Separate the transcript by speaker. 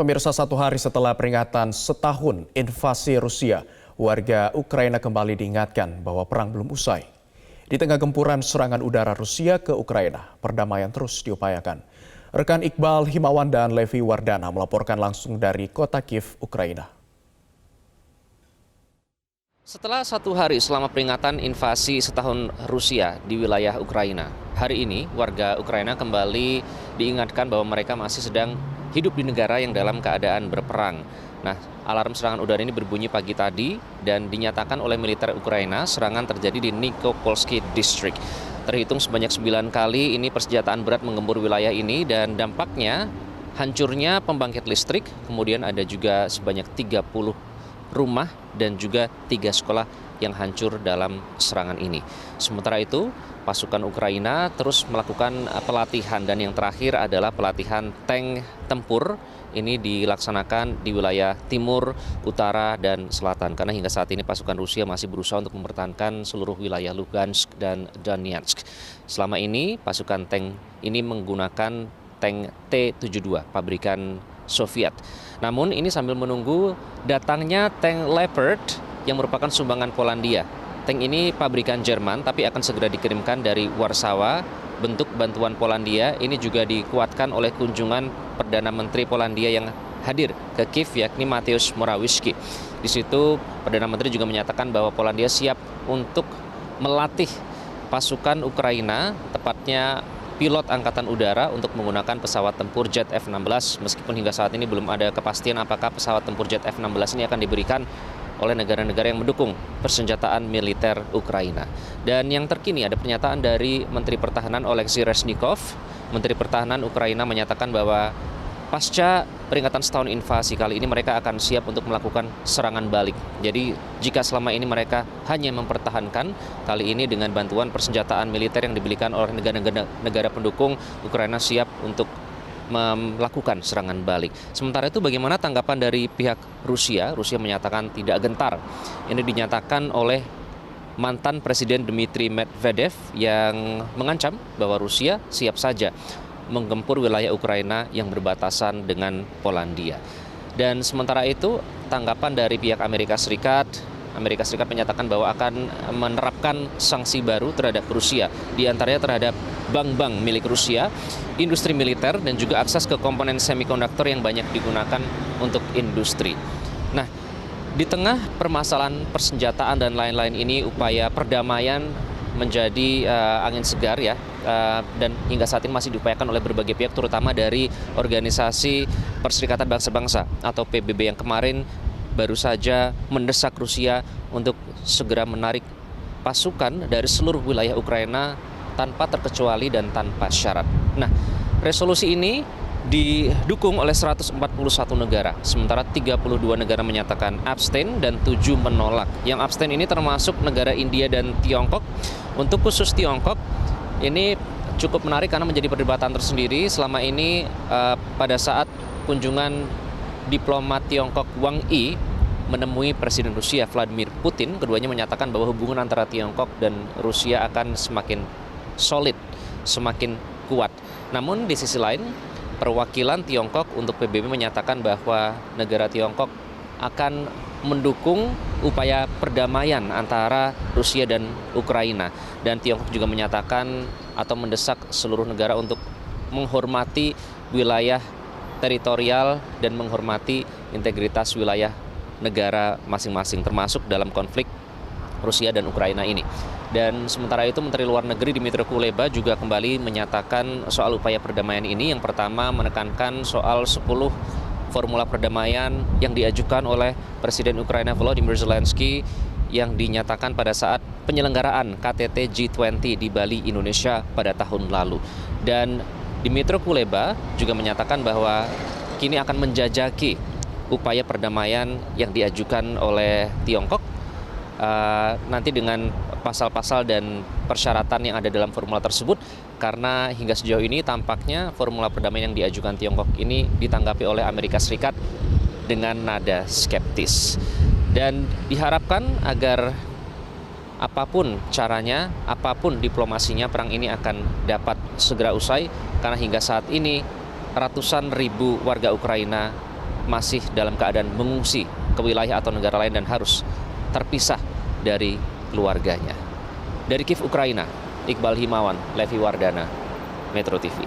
Speaker 1: Pemirsa, satu hari setelah peringatan setahun invasi Rusia, warga Ukraina kembali diingatkan bahwa perang belum usai. Di tengah gempuran serangan udara Rusia ke Ukraina, perdamaian terus diupayakan. Rekan Iqbal Himawan dan Levi Wardana melaporkan langsung dari kota Kiev, Ukraina.
Speaker 2: Setelah satu hari selama peringatan invasi setahun Rusia di wilayah Ukraina, hari ini warga Ukraina kembali diingatkan bahwa mereka masih sedang hidup di negara yang dalam keadaan berperang. Nah, alarm serangan udara ini berbunyi pagi tadi dan dinyatakan oleh militer Ukraina serangan terjadi di Nikopolski District. Terhitung sebanyak 9 kali ini persenjataan berat menggempur wilayah ini dan dampaknya hancurnya pembangkit listrik, kemudian ada juga sebanyak 30 rumah dan juga 3 sekolah yang hancur dalam serangan ini. Sementara itu, pasukan Ukraina terus melakukan pelatihan dan yang terakhir adalah pelatihan tank tempur. Ini dilaksanakan di wilayah timur, utara, dan selatan karena hingga saat ini pasukan Rusia masih berusaha untuk mempertahankan seluruh wilayah Lugansk dan Donetsk. Selama ini pasukan tank ini menggunakan tank T-72 pabrikan Soviet. Namun ini sambil menunggu datangnya tank Leopard yang merupakan sumbangan Polandia. Tank ini pabrikan Jerman tapi akan segera dikirimkan dari Warsawa. Bentuk bantuan Polandia ini juga dikuatkan oleh kunjungan Perdana Menteri Polandia yang hadir ke Kiev, yakni Mateusz Morawiecki. Di situ Perdana Menteri juga menyatakan bahwa Polandia siap untuk melatih pasukan Ukraina, tepatnya pilot angkatan udara untuk menggunakan pesawat tempur jet F-16. Meskipun hingga saat ini belum ada kepastian apakah pesawat tempur jet F-16 ini akan diberikan oleh negara-negara yang mendukung persenjataan militer Ukraina. Dan yang terkini ada pernyataan dari Menteri Pertahanan Oleksiy Reznikov. Menteri Pertahanan Ukraina menyatakan bahwa pasca peringatan setahun invasi kali ini mereka akan siap untuk melakukan serangan balik. Jadi jika selama ini mereka hanya mempertahankan, kali ini dengan bantuan persenjataan militer yang diberikan oleh negara pendukung, Ukraina siap untuk melakukan serangan balik. Sementara itu bagaimana tanggapan dari pihak Rusia? Rusia menyatakan tidak gentar. Ini dinyatakan oleh mantan Presiden Dmitry Medvedev yang mengancam bahwa Rusia siap saja menggempur wilayah Ukraina yang berbatasan dengan Polandia. Dan sementara itu tanggapan dari pihak Amerika Serikat menyatakan bahwa akan menerapkan sanksi baru terhadap Rusia, di antaranya terhadap bank-bank milik Rusia, industri militer, dan juga akses ke komponen semikonduktor yang banyak digunakan untuk industri. Nah, di tengah permasalahan persenjataan dan lain-lain ini, upaya perdamaian menjadi angin segar ya, dan hingga saat ini masih diupayakan oleh berbagai pihak, terutama dari Organisasi Perserikatan Bangsa-Bangsa atau PBB yang kemarin baru saja mendesak Rusia untuk segera menarik pasukan dari seluruh wilayah Ukraina tanpa terkecuali dan tanpa syarat. Nah, resolusi ini didukung oleh 141 negara, sementara 32 negara menyatakan abstain dan 7 menolak. Yang abstain ini termasuk negara India dan Tiongkok. Untuk khusus Tiongkok, ini cukup menarik karena menjadi perdebatan tersendiri selama ini pada saat kunjungan diplomat Tiongkok Wang Yi menemui Presiden Rusia Vladimir Putin. Keduanya menyatakan bahwa hubungan antara Tiongkok dan Rusia akan semakin solid, semakin kuat. Namun di sisi lain, perwakilan Tiongkok untuk PBB menyatakan bahwa negara Tiongkok akan mendukung upaya perdamaian antara Rusia dan Ukraina. Dan Tiongkok juga menyatakan atau mendesak seluruh negara untuk menghormati wilayah teritorial dan menghormati integritas wilayah negara masing-masing, termasuk dalam konflik Rusia dan Ukraina ini. Dan sementara itu Menteri Luar Negeri Dmytro Kuleba juga kembali menyatakan soal upaya perdamaian ini. Yang pertama menekankan soal 10 formula perdamaian yang diajukan oleh Presiden Ukraina Volodymyr Zelensky yang dinyatakan pada saat penyelenggaraan KTT G20 di Bali, Indonesia pada tahun lalu. Dan Dmytro Kuleba juga menyatakan bahwa kini akan menjajaki upaya perdamaian yang diajukan oleh Tiongkok nanti dengan pasal-pasal dan persyaratan yang ada dalam formula tersebut, karena hingga sejauh ini tampaknya formula perdamaian yang diajukan Tiongkok ini ditanggapi oleh Amerika Serikat dengan nada skeptis. Dan diharapkan agar apapun caranya, apapun diplomasinya, perang ini akan dapat segera usai, karena hingga saat ini ratusan ribu warga Ukraina masih dalam keadaan mengungsi ke wilayah atau negara lain dan harus terpisah dari keluarganya. Dari Kiev, Ukraina, Iqbal Himawan, Levi Wardana, Metro TV.